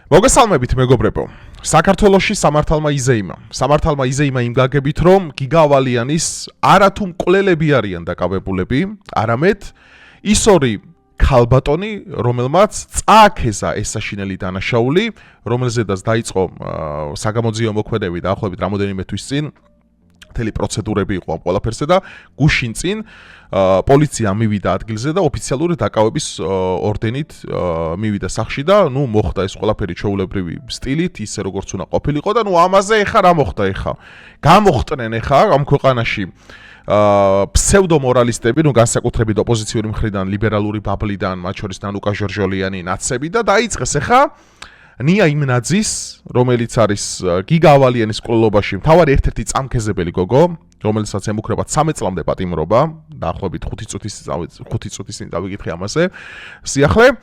მოგესალმებით მეგობრებო. საქართველოში სამართალმა იზეიმა იმ გაგებით, რომ გიგა ავალიანის არათუ მკვლელები არიან დაკავებულები, არამედ ის ორი ქალბატონი, რომელმაც წააქეზა ეს საშინელი დანაშაული, რომელზედაც დაიწყო საგამოძიებო მოქმედებები დაახლოებით რამოდენიმე თვის წინ, მთელი პროცედურები იყო ამ ყველაფერზე და გუშინ წინ პოლიცია მივიდა ადგილზე და ოფიციალური დაკავების ორდენით მივიდა სახლში და მოხდა ეს ყველაფერი ჩვეულებრივი სტილით, ისე როგორც უნდა ყოფილიყო და ამაზე ეხა რა მოხდა ეხა. გამოხტნენ ეხა ამ ქვეყანაში ფსევდომორალისტები, განსაკუთრებით ოპოზიციური მხრიდან, ლიბერალური ბაბლიდან, მათ შორის ნანუკა ჟორჟოლიანი ნაცები და დაიწყეს ეხა ნია იმნაძის, რომელიც არის გიგა ავალიანის მკვლელობაში მთავარი ერთ-ერთი წამქეზებელი გოგო, რომელსაც ემუქრება 13 წლამდე პატიმრობა, დაახლოებით 5 წუთის წინ დავიკითხე ამაზე, სიახლე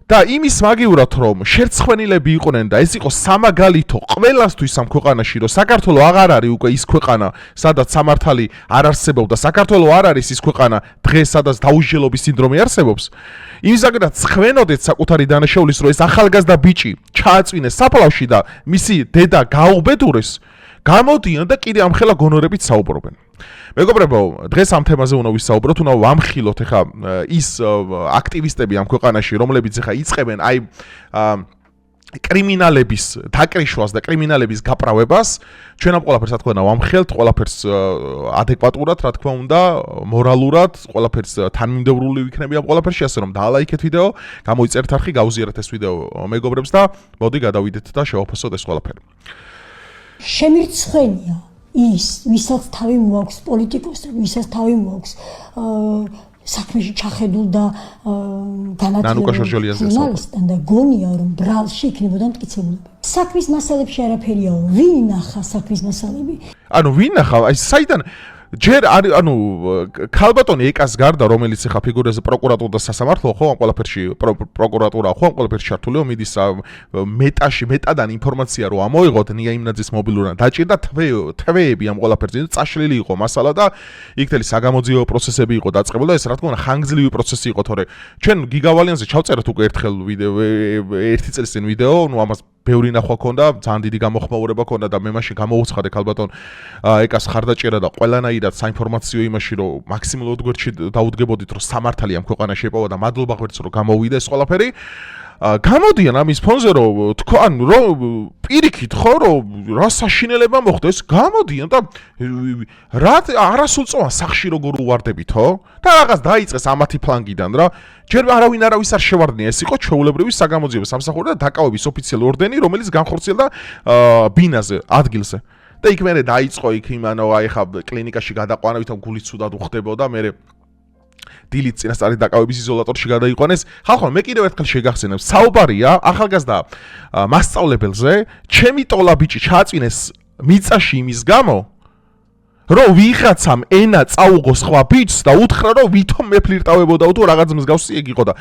და იმის მაგივრად რომ შერცხვენილები იყვნენ და ეს იყო სამაგალითო ყველასთვის ამ ქვეყანაში, რომ საქართველო აღარ არის უკვე ის ქვეყანა, სადაც სამართალი არ არსებობდა, საქართველო არ არის ის ქვეყანა დღეს, სადაც დაუსჯელობის სინდრომი არსებობს. იმისაგან ცხვენოდეთ საკუთარი დანაშაულის, რომ ეს ახალგაზრდა ბიჭი ჩააწვინეს საფლავში და მისი დედა გაუბედურეს, გამოდიან და კიდე ამხელა გონორებით საუბრობენ. მეგობრებო, დღეს ამ თემაზე უნდა ვისაუბროთ, უნდა ვამხილოთ ეხა ის აქტივისტები ამ ქვეყანაში, რომლებიც ეხა იწყებენ აი კრიმინალების დაკრიშვას და კრიმინალების გაправებას, ჩვენ ამ ყველაფერს რა თქმა უნდა ვამხელთ, ყველაფერს ადეკვატურად, რა თქმა უნდა, მორალურად, ყველაფერს თანმიმდევრული ვიქნები ამ ყველაფერში, ასე რომ დაალაიქეთ ვიდეო, გამოიწერთ არხი, გაუზიარეთ ეს ვიდეო მეგობრებს და მოდი გადავიდეთ და შევაფასოთ ეს ყველაფერი. შემირცხვენია ის, ვისაც თავი მოაქვს პოლიტიკოსს, ვისაც თავი მოაქვს საქმეში ჩახედულ და განათლებულ ჟურნალისტთან და გონია რომ ბრალში იქნებოდა მტკიცებულები. საქმის მასალებში არაფერიაო, ვინ ნახა საქმის მასალები? ვინ ნახა? აი საიდან ჯერ ქალბატონი ეკას გარდა, რომელიც ეხა ფიგურაზე პროკურატურა და სასამართლო ხო ამ ყველაფერში პროკურატურა ხო ამ ყველაფერში ჩართულია, მიდის მეტადან ინფორმაცია რომ ამოიღოთ ნია იმნაძის მობილურიდან დაჭირდა თვეები ამ ყველაფერზე, წაშლილი იყო მასალა და იქ თელი საგამოძიებო პროცესები იყო დაწყებული და ეს რა თქმა უნდა ხანგრძლივი პროცესი იყო, თორე ჩვენ გიგა ავალიანზე ჩავწერეთ უკვე ერთხელ ვიდეო, ერთი წლის წინ ვიდეო, ამას ბევრი ნახვა ქონდა, ძალიან დიდი გამოხმაურება ქონდა და მე მაშინ გამოუცხადე ქალბატონ ეკას ხარდაჭერა და ყველანაირად საინფორმაციო იმაში, რომ მაქსიმალურად გვერდში დაუდგებოდით, რომ სამართალი ამ ქვეყანაში ეპოვა და მადლობა ღმერთს, რომ გამოვიდა ეს ყველაფერი. გამოდიან ამის ფონზე, რომ თქვან, რომ პირიქით ხო, რომ რა საშინელება მოხდა, ეს გამოდიან და რა არასრულწლოვან სახში როგორ უვარდებით, ხო? და რაღაც დაიწყეს ამათი ფლანგიდან რა. ჯერ არავის არ შევარდნია, ეს იყო ჩვეულებრივი საგამოძიებო სამსახური და დაკავების ოფიციალური ორდენი, რომელიც განხორციელდა ბინაზე, ადგილზე. და იქ მერე დაიწყო იქ აი ხა კლინიკაში გადაყვანა, ვითომ გული ცუდად უხდებოდა, მერე დილით წინასწარი დაკავების იზოლატორში გადაიყვანეს. ხალხო, მე კიდევ ერთხელ შეგახსენებ, საუბარია ახალგაზრდა მასწავლებელზე, ჩემი ტოლა ბიჭი ჩააწვინეს მიწაში იმის გამო, რომ ვიღაცამ ენა წაუღო სხვა ბიჭს და უთხრა, რომ ვითომ მე ფლირტავებოდა თუ რაღაც მსგავსი ეგ იყო და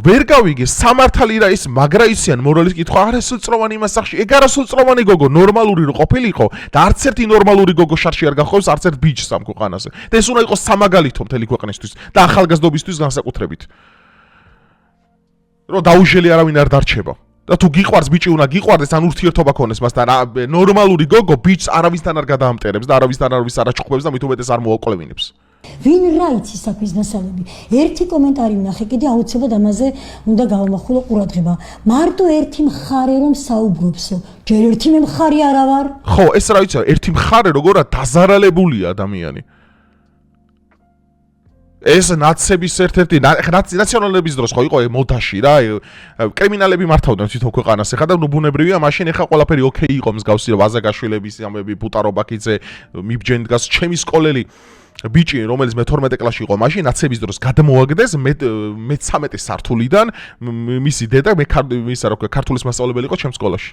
ვერ გავიგე სამართალი რა ის მაგრა ისიან მორალის კითხვა არასრულწლოვანი იმას სახში, ეგ არასრულწლოვანი გოგო ნორმალური რო ყოფილიყო და არც ერთი ნორმალური გოგო შარში არ გახხოვს არც ერთ ბიჭს ამ ქვეყანაზე. და ეს უნდა იყოს სამაგალითო მთელი ქვეყნისთვის და ახალგაზრდობისთვის განსაკუთრებით. რომ დაუჟელი არავინ არ დარჩება. და თუ გიყვარს ბიჭი უნდა გიყვარდეს, ან ურთიერთობა ქონდეს მასთან, ნორმალური გოგო ბიჭს არავისთან არ გადაამტერებს და არავისთან არავის არ აჩუქებს და მით უმეტეს არ მოაკლევინებს. ვინ რა იცის საქმის მასალები? ერთი კომენტარი ვნახე, კიდე აუცილებლად ამაზე უნდა გავამახვილო ყურადღება. მარტო ერთი მხარე რომ საუბრობსო, ჯერ ერთი მე მხარი არა ვარ? ხო, ეს რა იცი, ერთი მხარე როგორა დაზარალებულია ადამიანი. ეს ნაცების ერთ-ერთი ნაციონალების დროს ხო იყო მოდაში რა, კრიმინალები მართავდნენ თვითონ ქვეყანას ეხა და ბუნებრივია, მაშინ ეხა ყველაფერი ოკეი იყო მსგავსი ვაზაგაშვილების ამები, პუტარობაკიძე, მიბჯენი დგას, ჩემი სკოლელი ბიჭი, რომელიც მე-12 კლასში იყო, მაშინ ნაცების დროს გადმოაგდეს მე-13 სართულიდან მისი დედა ქართულის მასწავლებელი იყო ჩემ სკოლაში.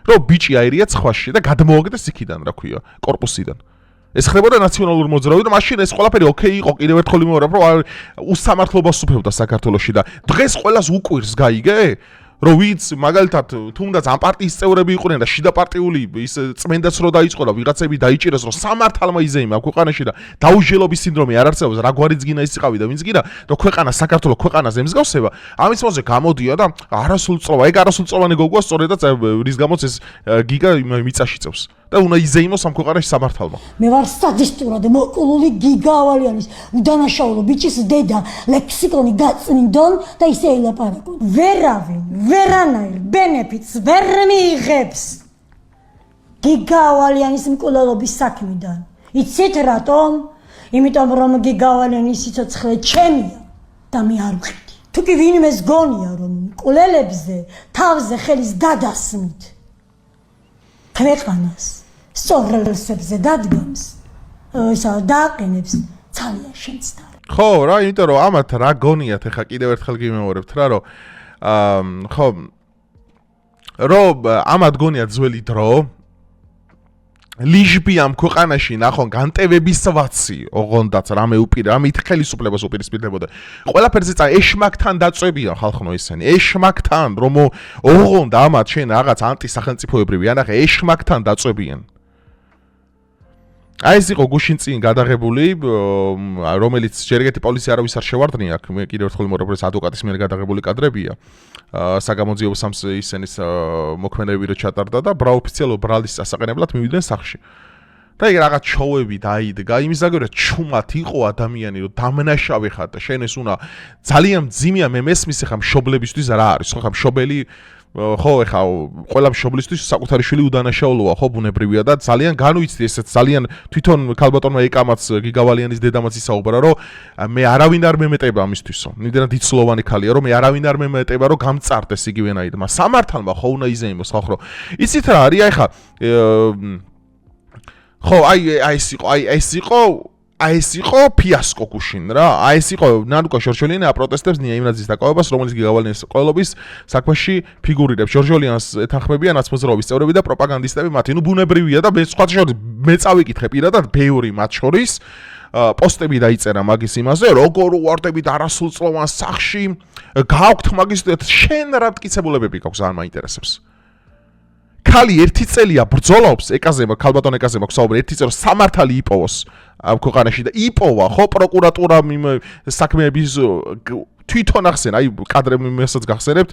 რომ ბიჭი აირია ცხვაში და გადმოაგდეს იქიდან, რა ქვია, კორპუსიდან. ეს ხდებოდა ნაციონალური მოძრაობა და მაშინ ეს ყველაფერი ოკეი იყო, კიდევ ერთხელ იმეორებ, რომ უსამართლობას უფევდა საქართველოში და დღეს ყველას უკვირს გაიგე, რომ ვიც მაგალითად თუნდაც ამ პარტიის წევრები იყვნენ და შიდა პარტიული ის წმენდაც რო დაიწყო და ვიღაცები დაიჭირეს რომ სამართალმა იზეიმა ქვეყანაში და დაუჟელობის სინდრომი არ არსებობს რაგვარი ძგინა ის იყავი და ვინც გირა რომ ქვეყანა საქართველოს ქვეყანაზე მსგავსება ამის მოზე გამოდია და არასრულწლოვანი ეგ არასრულწლოვანი გოგოა სწორედაც რის გამოც ეს გიგა მიწაში წევს და უნდა იზეიმოს ამ ქვეყანაში სამართალმა მე ვარ სტატისტურად მოკლული გიგა ავალიანის უდანაშაულო ბიჭის დედა ლექსიკონი გაწმინდონ და ისე ელაპარაკონ ვერავინ ვერანაირ ბენეფიტს ვერ მიიღებს გიგა ავალიანის მკვლელობის საქმიდან იცით რატომ იმიტომ რომ გიგა ავალიანის სიცოცხლე ჩემია და მე არ ვხედი თუ კი ვინმეს გონია რომ მკვლელებზე თავზე ხელის გადასმით ქვეყანას სწორელსებზე დადგამს ისა დააყენებს ძალიან შემცდარი ხო რა იმიტომ რომ ამათ რა გონიათ ეხა კიდევ ერთხელ გიმეორებთ რა რომ ხო რომ ამათ გონიათ ძველი დრო ლიჟბი ამ ქვეყანაში ნახონ განტევების ვაცი ოღონდაც რამე რამე ხელისუფლებას უპირისპირდებოდა ყველაფერზე ეშმაკთან დაწვებია ხალხო ისინი ეშმაკთან რომ ოღონდ ამათ შენ რაღაც ანტისახელმწიფოებრივი ანახე ეშმაკთან დაწვებიან აი ეს იყო გუშინ წინ გადაღებული რომელიც ჯერ ეგეთი პოლიცია არავის არ შევარდნია აქ მე კიდევ ერთხელ მორებრეს ადვოკატის მიერ გადაღებული კადრებია საგამოძიებო ისენის მოქმედებები რო ჩატარდა და ბრაოფიციალურ ბრალის სასაყენებლად მივიდნენ სახლში და ეგ რაღაც შოუები დაიდგა იმის აგერად ჩუმად იყო ადამიანი რომ დამნაშავე ხარ და შენ ეს უნდა ძალიან მძიმეა მე მესმის ხა მშობლებისთვის რა არის ხო ხა მშობელი ხო ეხა ყველა მშობლისთვის საკუთარი შვილი უდანაშაულოა ხო ბუნებრივია და ძალიან განვიცდი ესეც ძალიან თვითონ ქალბატონმა ეკამაც გიგავალიანის დედამაც ისაუბრა რომ მე არავინ არ მემეტება ამისთვისო იმდენად იცლოვანი ქალია რომ მე არავინ არ მემეტება რომ გამწარდეს იგივენაირად მაგრამ სამართალმა ხო უნდა იზეიმოს ხალხო იცით რა არის აი ხა ხო აი ეს იყო ფიასკო გუშინ რა აი ეს იყო ნანუკა შორშოლიანი აპროტესტებს ნია იმნაძის დაკავებას რომელიც გიგავალიანის ყოლობის საქმეში ფიგურირებს შორშოლიანს ეთანხმებიან ნაცმოძრაობის წევრები და პროპაგანდისტები მათი ნუ ბუნებრივია და მე სხვა შორის მე წავიკითხე პირადად ბევრი მათ შორის პოსტები დაიწერა მაგის იმაზე როგორ უვარდებით არასრულწლოვან სახლში გააქვთ მაგის შენ რა მტკიცებულებები გაქვს ძალიან მაინტერესებს ქალი ერთი წელია ბრძოლობს ეკაზემა ქალბატონ ეკაზემა გვსაუბრე ერთი წელი სამართალი იპოვოს ამ ქვეყანაში და იპოვა ხო პროკურატურა საქმეების თვითონ ახსენ აი კადრები მესაც გახსენებთ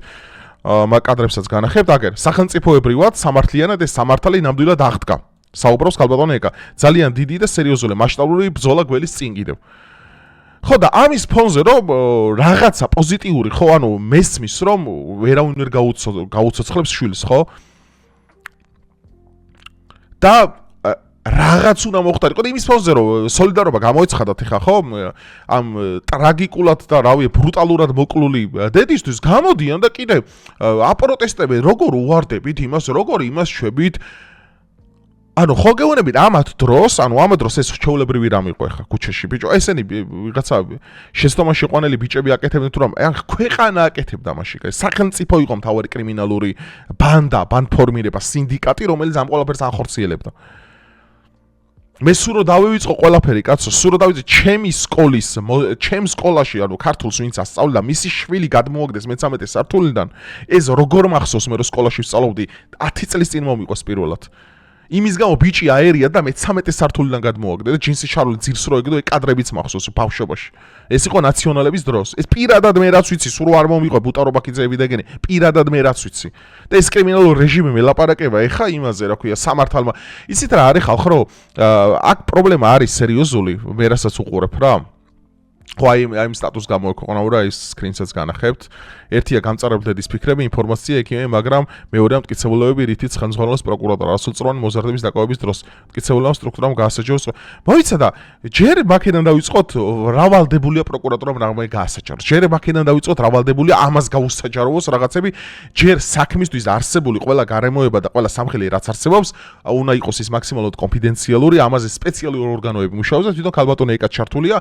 მაგ კადრებსაც განახებთ აგერ სახელმწიფოებრივად სამართლიანად ეს სამართალი ნამდვილად აღდგა საუბრობს ქალბატონ ეკა ძალიან დიდი და სერიოზული მასშტაბური ბრძოლა გველის წინ კიდევ ხო და ამის ფონზე რომ რაღაცა პოზიტიური ხო ანუ მესმის რომ ვერავინ ვერ გაუცოცხლებს შვილს ხო და რაღაც უნდა მოხდარიყო და იმის ფონზე რომ სოლიდარობა გამოეცხადათ ხა ხო ამ ტრაგიკულად და რავი ბრუტალურად მოკლული დედისთვის გამოდიან და კიდე აპროტესტებენ როგორ უვარდებით იმას როგორ იმას შვებით ანუ ხო გეუბნებით ამათ დროს ეს ჩვეულებრივი რამ იყო ხა ქუჩაში ბიჭო ესენი ვიღაცა შეცდომაში ყვანელი ბიჭები აკეთებდნენ თუ რამ ქვეყანა აკეთებდა მაშინ სახელმწიფო იყო მთავარი კრიმინალური ბანდფორმირება სინდიკატი რომელიც ამ ყველაფერს ახორციელებდა მე სურო დავივიწყო ყველაფერი კაცო სურო დავიწყე ჩემ სკოლაში ანუ ქართულს ვინც ასწავლიდა მისი შვილი გადმოაგდეს მე-13 სართულიდან ეს როგორ მახსოვს მე რომ სკოლაში ვსწავლობდი 10 წლის წინ მომიყოს პირველად იმის გამო ბიჭი აერია და მე-13 სართულიდან გადმოაგდე და ჯინსის შარული ძირს რო ეგდო კადრებიც მახსოვს ბავშვობაში ეს იყო ნაციონალების დროს ეს პირადად მე რაც ვიცი სულ არ მომიყვა ბუტარობაკიძეები დაგენი პირადად მე რაც ვიცი და ეს კრიმინალური რეჟიმი მელაპარაკება ეხა იმაზე რა ქვია სამართალმა იცით რა არის ხალხო რომ აქ პრობლემა არის სერიოზული მე რასაც უყურებ რა ხო აი იმ სტატუს გამოექვეყნაო რა ის სკრინსაც განახებთ ერთია გამწარებდედის ფიქრები ინფორმაცია ექიმები მაგრამ მეორეა მტკიცებულებები რითიც ხელმძღვანელობს პროკურატურა არასრულწლოვანი მოზარდების დაკავების დროს მტკიცებულებამ სტრუქტურამ გაასაჯაროს მოიცა და ჯერ მაქედან დავიწყოთ რავალდებულია პროკურატურამ რამე გაასაჯაროს ჯერ მაქედან დავიწყოთ რავალდებულია ამას გაუსაჯაროს რაღაცები ჯერ საქმისთვის არსებული ყველა გარემოება და ყველა სამხელი რაც არსებობს უნდა იყოს ის მაქსიმალურად კონფიდენციალური ამაზე სპეციალური ორგანოები მუშაობს და თვითონ ქალბატონი ეკაც ჩართულია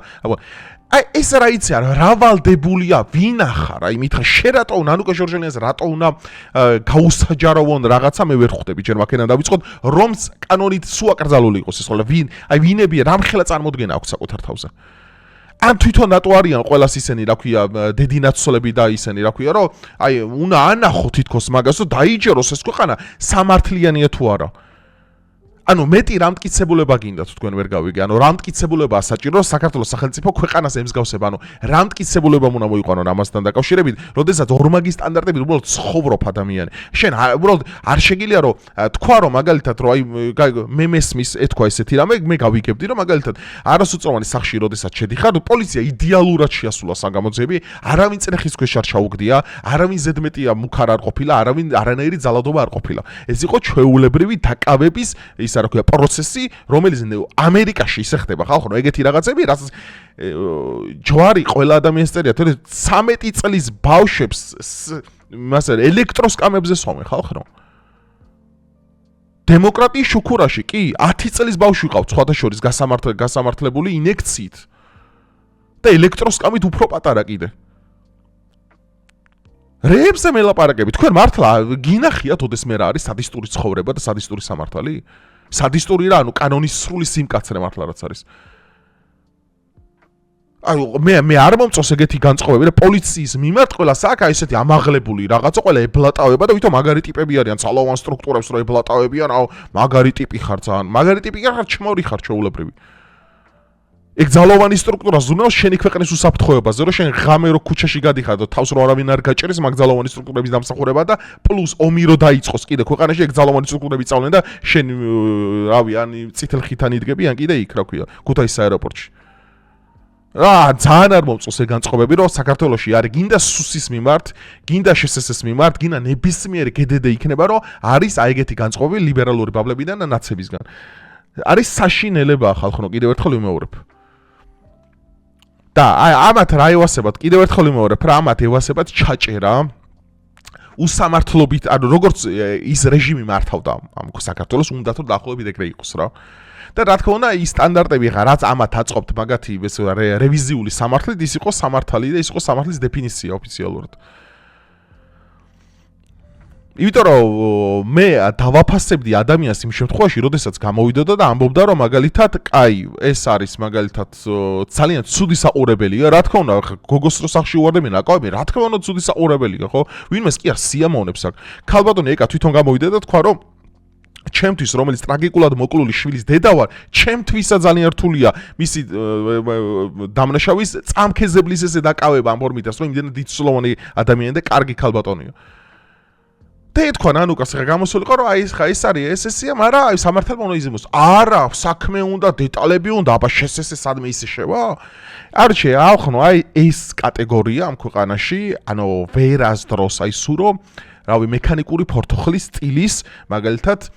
აი ეს რა იცი არა რავალდებულია ვინ ახარ აი მითხრა შენ რატო ნანუკა შორჟელიანს რატო უნდა გაუსაჯაროვონ რაღაცა მე ვერ ხვდები ჯერ მაქედან დავიწყოთ რომ კანონით სულ აკრძალული იყოს ეს ყველა ვინ აი ვინებია რამხელა წარმოდგენა აქვს საკუთარ თავზე ან თვითონ ნატო არიან ყველას ისენი, რა ქვია, დედინაცოლები და ისენი, რა ქვია, რომ აი უნდა ანახო თითქოს მაგას, რომ დაიჯეროს ეს ქვეყანა სამართლიანია თუ არა. ანუ მეტი რამტკიცებულება გინდათ თქვენ ვერ გავიგე. ანუ რამტკიცებულებაა საჭირო საქართველოს სახელმწიფო ქვეყანას ემსგავსება. ანუ რამტკიცებულება უნდა მოიყვანონ ამასთან დაკავშირებით, როდესაც ორმაგი სტანდარტები უბრალოდ ცხოვრობ ადამიანი. შენ უბრალოდ არ შეგიძლია რომ თქვა რომ მაგალითად რომ აი მე მესმის ეთქვა ესეთი რამე, მე გავიგებდი რომ მაგალითად არასოწლოვანი სახში როდესაც შედიხარ, პოლიცია იდეალურად შეასრულა საგამოძიები, არავინ წრეხის ქვეშ არ ჩაუგდია, არავინ ზედმეტია მუქარ არ ყოფილა, არავინ არანაირი ძალადობა არ ყოფილა. ეს იყო ჩვეულებრივი დაკავების ის რა ქვია პროცესი, რომელიც ამერიკაში ისე ხდება ხალხო, რომ ეგეთი რაღაცები, რაც ჯვარი ყველა ადამიანს წერია, თორე 13 წლის ბავშვებს მასე ელექტროსკამებზე სვამენ ხალხო. დემოკრატიის შუქურაში კი 10 წლის ბავშვი ყავთ სხვადასხვა გასამართლებული ინექციით და ელექტროსკამით უფრო პატარა კიდე. რეებზე მელაპარაკები, თქვენ მართლა გინახიათ ოდესმე რა არის სადისტური ცხოვრება და სადისტური სამართალი? სადისტური რა, ანუ კანონის სრული სიმკაცრე მართლა რაც არის. ანუ მე არ მომწონს ეგეთი განწყობები, რა პოლიციის მიმართ ყველა საკა ესეთი ამაღლებული რაღაცა ყველა ებლატავება და ვითომ მაგარი ტიპები არიან, ძალოვან სტრუქტურებს რო ებლატავებიან, აუ მაგარი ტიპი ხარ ძალიან, მაგარი ტიპი ხარ, ჩმორი ხარ ჩეულებრივი. ეგ ძალოვანი სტრუქტურა ზუნავს შენი ქვეყნის უსაფრთხოებაზე, რომ შენ ღამე რო ქუჩაში გადიხარ და თავს რო არავინ არ გაჭერის, მაგ ძალოვანი სტრუქტურების დამსახურება და პლუს ომი რო დაიწყოს კიდე ქვეყანაში, ეგ ძალოვანი სტრუქტურები წავლენ და შენ რავი, ან წითელ ხითანი იდგები, ან კიდე იქ რა ქვია, ქუთაისის აეროპორტში. რა, ძალიან არ მომწონს ეგ განწყობები, რომ საქართველოში არის გინდა სუსის მიმართ, გინდა შსს-ის მიმართ, გინდა ნებისმიერი გდდ იქნება, რომ არის აი ეგეთი განწყობები ლიბერალური ბაბლებიდან და ნაცებისგან. არის საშინელება ხალხო, კიდევ ერთხელ ვიმეორებ. და ამათ რა ევასებათ, კიდევ ერთხელ ვიმეორებ, რა ამათ ევასებათ ჩაჭერა უსამართლობით, ანუ როგორც ის რეჟიმი მართავდა ამ საქართველოს, უნდათ რომ დაახლოებით ეგრე იყოს რა. და რა თქმა უნდა, ის სტანდარტები ხა, რაც ამათ აწყობთ მაგათი ეს რევიზიული სამართლით, ის იყო სამართალი და ის იყო სამართლის დეფინიცია ოფიციალურად. იმიტომ რომ მე დავაფასებდი ადამიანს იმ შემთხვევაში, როდესაც გამოვიდოდა და ამბობდა რომ მაგალითად, კაი, ეს არის მაგალითად ძალიან ცუდი საყურებელია, რა თქმა უნდა, გოგოს რო სახში უვარდებიან, აკავებენ, რა თქმა უნდა, ცუდი საყურებელია, ხო? ვინმეს კი არ სიამოვნებს აქ. ქალბატონი ეკა თვითონ გამოვიდა და თქვა რომ ჩემთვის რომელიც ტრაგიკულად მოკლული შვილის დედა ვარ, ჩემთვისა ძალიან რთულია მისი დამნაშავის წამქეზებლის ესე დაკავება ამ ფორმითაც, რომ იმდენად დიდწლოვანი ადამიანი და კარგი ქალბატონია. და ეთქვა ნანუკას ხა გამოსულიყო რომ აი ხა ეს არის ესესია, მაგრამ აი სამართალმა უნდა იზრუნოს. არა, საქმე უნდა, დეტალები უნდა, აბა შესესე სადმე ისე შევა? არჩე, ახნო აი ეს კატეგორია ამ ქვეყანაში, ანუ ვერასდროს აი სურო რავი მექანიკური ფორთოხლის სტილის მაგალითად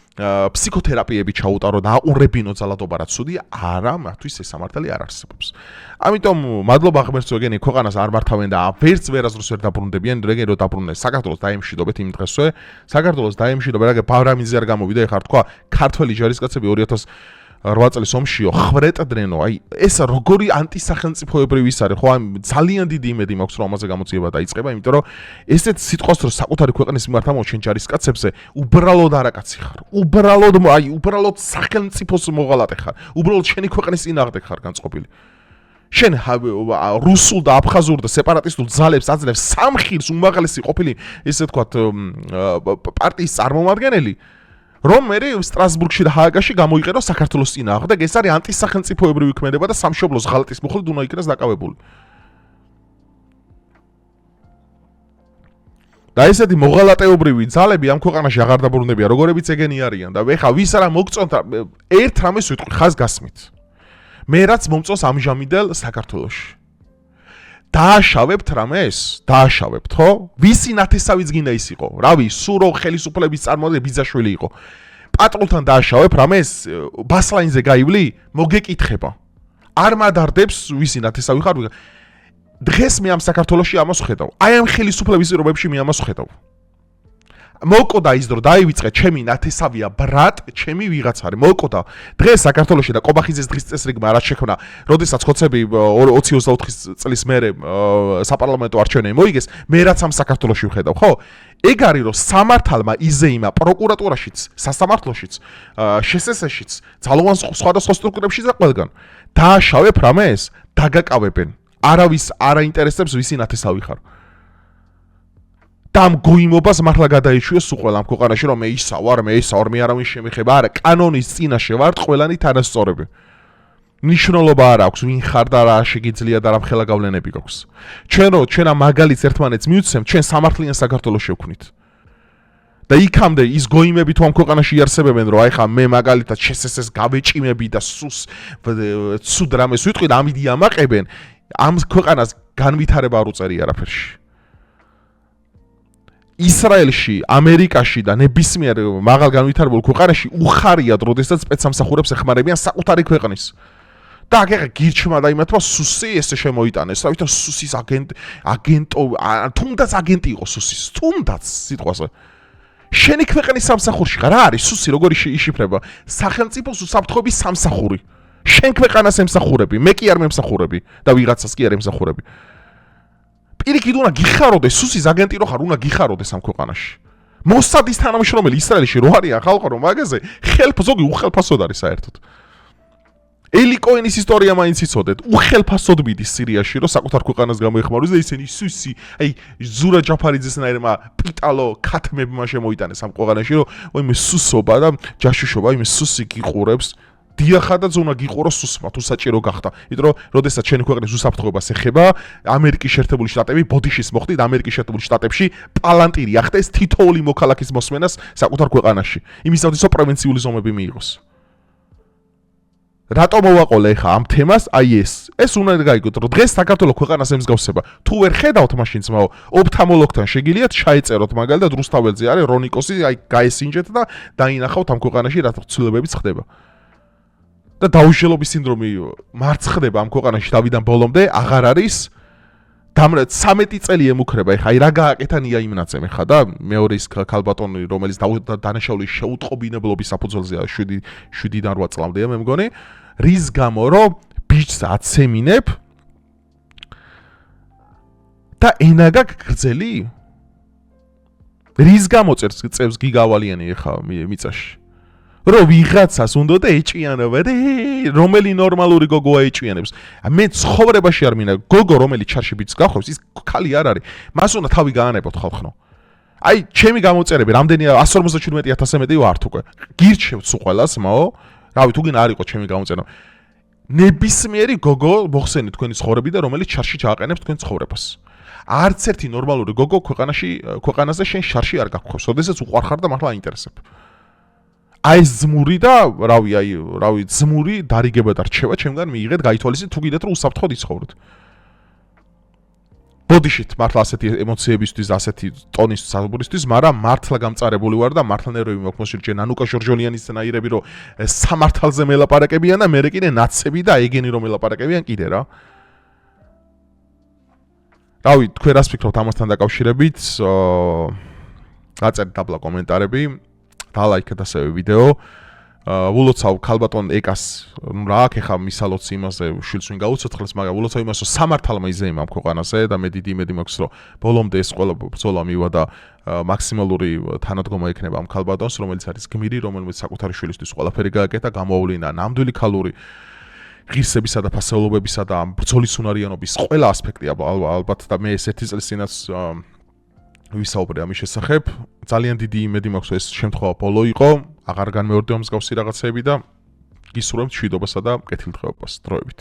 ფსიქოთერაპიები ჩაუტარო და აყურებინო ძალადობა რაც ცუდია, არა, მათთვის ეს სამართალი არ არსებობს. ამიტომ მადლობა ღმერთს ეგენი ქვეყანას არ მართავენ და ვერც ვერასდროს ვერ დაბრუნდებიან, რეგენ რო დაბრუნდნენ საქართველოს დაემშვიდობეთ იმ დღესვე, საქართველოს დაემშვიდობე, რა ბავრამიძე არ გამოვიდა, ეხლა თქვა ქართველი ჯარისკაცები 2008 წლის ომშიო ხვრეტდნენო, აი ეს როგორი ანტისახელმწიფოებრივი ის არის, ხო, აი ძალიან დიდი იმედი მაქვს რომ ამაზე გამოძიება დაიწყება, იმიტომ რომ ესეთ სიტყვას რომ საკუთარი ქვეყნის მიმართ ამოჩენ ჯარისკაცებზე, უბრალოდ არაკაცი ხარ. უბრალოდ სახელმწიფოს მოღალატე ხარ. უბრალოდ შენი ქვეყნის წინააღმდეგ ხარ განწყობილი. შენ რუსულ და აფხაზურ და სეპარატისტულ ძალებს აძლევს სამხილს უმაღლესი ყოფილი, ესე ვთქვათ, პარტიის წარმომადგენელი. რომ მე სტრასბურგში და ჰააგაში გამოიყერო საქართველოს წინააღმდეგ, ეს არის ანტისახელმწიფოებრივი ქმედება და სამშობლოს ღალატის მოხდით უნდა იქნას დაკავებული. და ესეთი მოღალატეობრივი ძალები ამ ქვეყანაში აღარ დაბრუნდებიან, როგორებიც ეგენი არიან და ეხა ვის არა მოგწონთ ერთ რამეს ვიტყვი ხაზ გასმით. მე რაც მომწონს ამჟამინდელ საქართველოში. დააშავებთ რამეს? დააშავებთ, ხო? ვისი ნათესავიც გინდა ის იყო? რავი, სურო ხელისუფლების წარმოადგენელი ბიძაშვილი იყო. პატრონთან დააშავებ რამეს? ბასლაინზე გაივლი? მოგეკითხება. არ მადარდებს ვისი ნათესავი ხარ? დღეს მე ამ საქართველოში ამას ხედავ. აი ამ ხელისუფლების პირობებში მე ამას ხედავ. მოკოდა ის დრო დაივიწყე ჩემი ნათესავია ბრატ, ჩემი ვიღაც არის. მოკოდა. დღეს საქართველოში და ყობახიძეს დღის წესრიგმა რაც შექმნა, როდესაც ხოცები 20-24 წლის მერე საპარლამენტო არჩევნები მოიგეს, მე რაც ამ საქართველოში ვხედავ, ხო? ეგ არის რომ სამართალმა იზეიმა პროკურატურაშიც, სასამართლოშიც, შსს-შიც, ძალოვან სხვადასხვა სტრუქტურებშიც და ყველგან. დააშავებ რამეს? დაგაკავებენ. არავის არ აინტერესებს ვისი ნათესავი ხარ. და ამ გოიმობას მართლა გადაიშვიოს სულ ყველა ამ ქვეყანაში რომ მე ისა ვარ, მე არავინ შემეხება. არა, კანონის წინაშე ვართ ყველანი თანასწორები. მნიშვნელობა არ აქვს ვინ ხარ და რა შეგიძლია და რა მხელა გავლენები გაქვს. ჩვენ ამ მაგალითს ერთმანეთს მივცემთ, ჩვენ სამართლიან საქართველოს შევქმნით. და იქამდე ის გოიმები თუ ამ ქვეყანაში იარსებებენ, რომ აი ხა მე მაგალითად შესესეს გავეჭიმები და სუს ცუდ რამეს ვიტყვი და ამით იამაყებენ, ამ ქვეყანას განვითარება არ უწერი არაფერში. ისრაელში, ამერიკაში და ნებისმიერ მაღალ განვითარებულ ქვეყანაში უხარიათ, როდესაც სპეცსამსახურებს ეხმარებიან საკუთარი ქვეყნის. და აგერა გირჩმა და იმათმა სუსი ესე შემოიტანეს, რა თვითონ სუსის აგენტო, თუნდაც აგენტი იყო სუსის, თუნდაც სიტყვაზე. შენი ქვეყნის სამსახურში ხარ, რა არის სუსი, როგორი იშიფრება? სახელმწიფოს უსაფრთხოების სამსახური. შენ ქვეყანას ემსახურები, მე კი არ მემსახურები და ვიღაცას კი არ ემსახურები. პირიქით უნდა გიხაროდეს სუსის აგენტი რო ხარ, უნდა გიხაროდეს ამ ქვეყანაში. მოსადის თანამშრომელი ისრაელში რო არიან ხალხო რომ მაგაზე ზოგი უხელფასოდ არის საერთოდ. ელი კოენის ისტორია მაინც იცოდეთ. უხელფასოდ მიდის სირიაში რომ საკუთარ ქვეყანას გამოეხმაროს და ისინი სუსი, აი ზურა ჯაფარიძესნაირმა პიტალო ქათმებმა შემოიტანეს ამ ქვეყანაში რომ ოიმე სუსობა და ჯაშუშობა, იმე სუსი გიყურებს. დიახადაც უნდა გიყუროს სუსმა თუ საჭირო გახდა. იმიტომ რომ როდესაც შენი ქვეყნის უსაფრთხოებას ეხება, ამერიკის შეერთებული შტატები ბოდიშის მოხდით ამერიკის შეერთებულ შტატებში პალანტირი ახდეს თითოეული მოქალაქის მოსმენას საკუთარ ქვეყანაში. იმისათვის რომ პრევენციული ზომები მიიღოს. რატო მოვაყოლე ხა ამ თემას? აი ეს უნდა გაიგოთ, რომ დღეს საქართველოს ქვეყანას ემსგავსება. თუ ვერ ხედავთ მაშინ ძმაო, ოფთალმოლოგთან შეგიძლიათ ჩაეწეროთ მაგალითად რუსთაველზე არის რონიკოსი, აი გაესინჯეთ და დაინახავთ ამ ქვეყანაში რა ცვლილებებიც ხდება. და დაუშელობის სინდრომი მარცხდება ამ ქვეყანაში თავიდან ბოლომდე აღარ არის. 13 წელი ემუქრება, ეხა აი რა გააკეთა ნიაიმნაცემ ეხა და მეორე ის ქალბატონი, რომელიც დანაშაულის შეუტყობინებლობის საფუძველზეა 7-დან 8 წლამდეა მე მგონი, რის გამო რომ ბიჭს აცემინებ და ენა გაქვს გრძელი? რის გამო წევს გიგავალიანი ეხა მიწაში? რომ ვიღაცას უნდა და ეჭიანობა და რომელი ნორმალური გოგოა ეჭიანებს. მე ცხოვრებაში არ მინდა გოგო რომელიც ჩარში ბიჭს გახობს, ის ქალი არ არის. მას უნდა თავი გაანებოთ ხალხნო. აი, ჩემი გამოწერები რამდენია 157,000-ზე მეტი ვართ უკვე. გირჩევთ სულ ყველას, მაო. რავი, თუ გინდა არ იყო ჩემი გამოწერება. ნებისმიერი გოგო მოხსენით თქვენი ცხოვრები და რომელიც ჩარში ჩააყენებს თქვენ ცხოვრებას. არც ერთი ნორმალური გოგო ქვეყანაზე შენ შარში არ გაგხვევს. ოდესაც უყვარხარ და მართლა აინტერესებ. აი ზმური და რავი ზმური დარიგება და რჩევა ჩემგან მიიღეთ გაითვალისწინეთ თუ გიდათ რომ უსაფრთხოდ იცხოვროთ. ბოდიშით მართლა ასეთი ემოციებისთვის და ასეთი ტონის საბურისთვის, მაგრამ მართლა გამწარებული ვარ და მართლა ნერვები მაქვს მოსირჩე ნანუკა ჟორჟოლიანის სცენაირები რომ სამართალზე მელაპარაკებიან და მე კიდე ნაცები და ეგენი რომ მელაპარაკებიან კიდე რა. რავი, თქვენ რას ფიქრობთ ამასთან დაკავშირებით? გაწერეთ დაბლა კომენტარები. დალაიქეთ ასევე ვიდეო. ვულოცავ ქალბატონ ეკას რა აქ ხა მისალოც იმაზე შვილს ვინ გაუცოცხლეს, მაგრამ ვულოცავ იმას რომ სამართალმა იზეიმა ამ ქვეყანაზე და მე დიდი იმედი მაქვს რომ ბოლომდე ეს ყველა ბრძოლა მივა და მაქსიმალური თანადგომა ექნება ამ ქალბატონს, რომელიც არის გმირი, რომელიც საკუთარი შვილისთვის ყველაფერი გააკეთა, გამოავლინა ნამდვილი ქალური ღირსებისა და ფასეულობებისა და ამ ბრძოლის უნარიანობის ყველა ასპექტი ალბათ და მე ეს ერთი წლის წინაც ვისაუბრე ამის შესახებ. ძალიან დიდი იმედი მაქვს ეს შემთხვევა ბოლო იყო, აღარ განმეორდება მსგავსი რაღაცეები და გისურვებთ მშვიდობასა და კეთილდღეობას. დროებით.